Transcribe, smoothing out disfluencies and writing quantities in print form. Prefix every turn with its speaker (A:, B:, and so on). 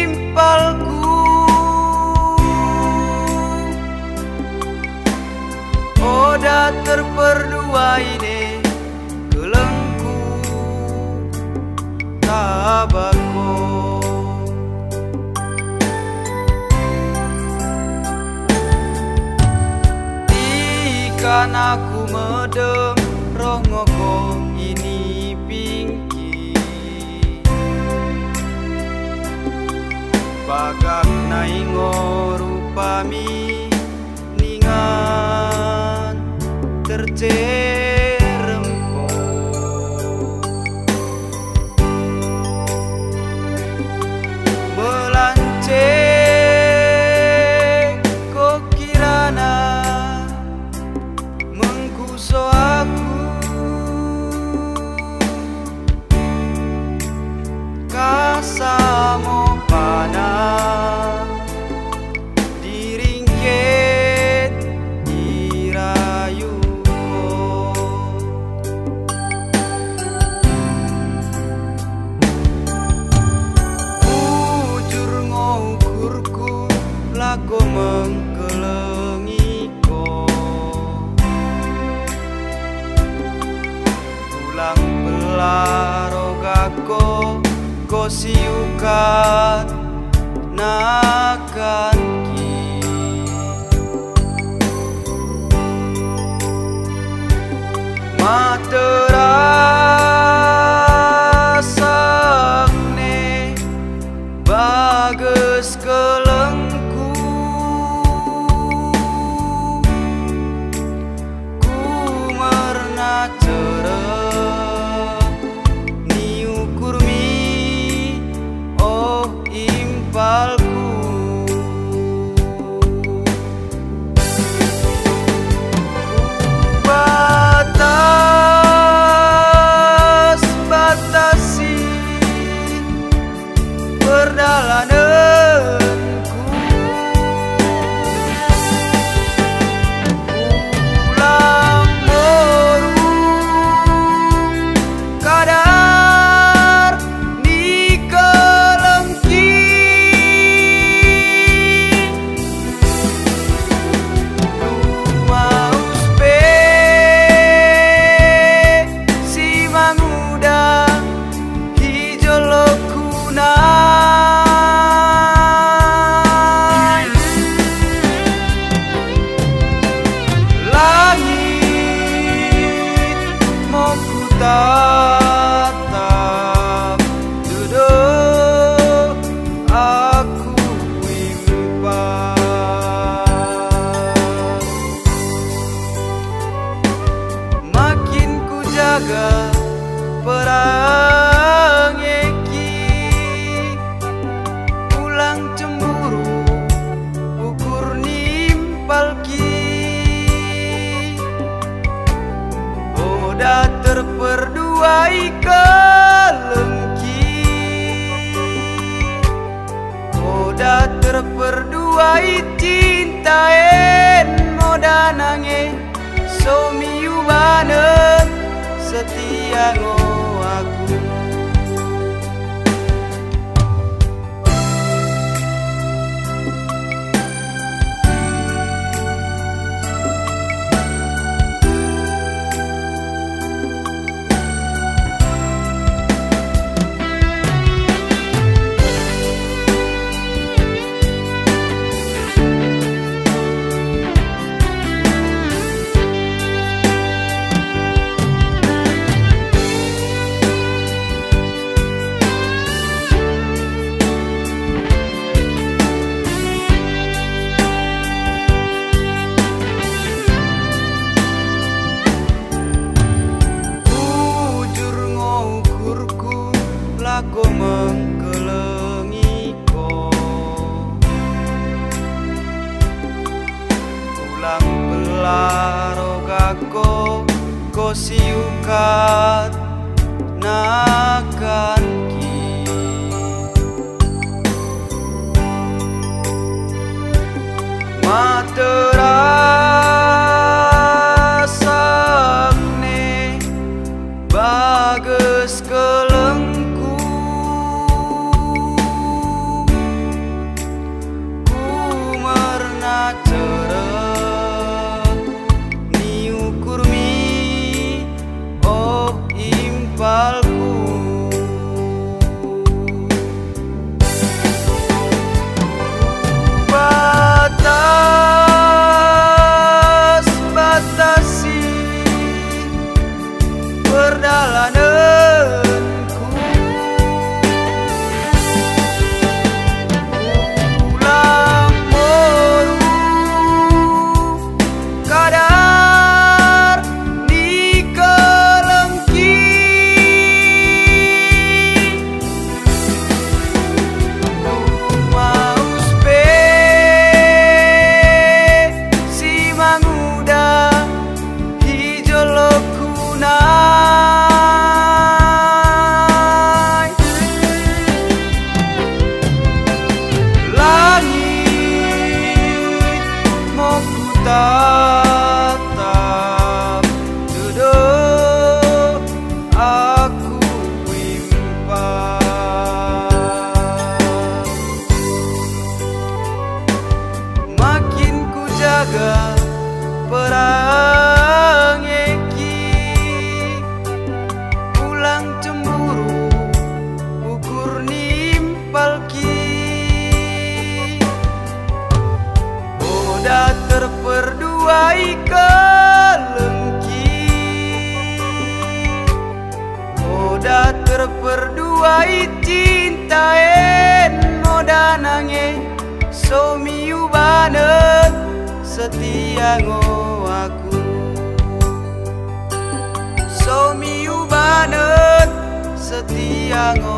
A: Impalku Oda terperdua ini gelengku tabako Ikan aku medem roh ngoko ini pingki Bagak naingo rupami ningan terceremko Belance kok kirana mengkuso aku kasamo panah diringket dirayuko Ujur ngukurku lago mengkelengiko Ulang pelarogako kosiukat nakan ki materasak bagus kelengku ku merna cerah niukur mi oh impalku batasi perdalananku ulang moru kadar di kelengki Maus pe si manguda hijau lokuna tatap duduk aku impan makin ku jaga perang eki ulang cemburu ukur nimpalki Oda terperduai kelengki Oda terperduai cintain moda nange somiu banen setia ngo aku larogako ko siukat nakanki materasane bagus kelengku ku merna cerah ni ukurmi oh impalku batas batasi perdalananku ulang moru kadar di kelengki maus be si manguda hijau lokunai langit mau ku tatap duduk aku impan makin ku jaga perang eki pulang cemburu ukur nimpalki udah terperduai kelengki udah terperduai cinta moda nange somiu banet setia ngo aku somiu banet setia ngo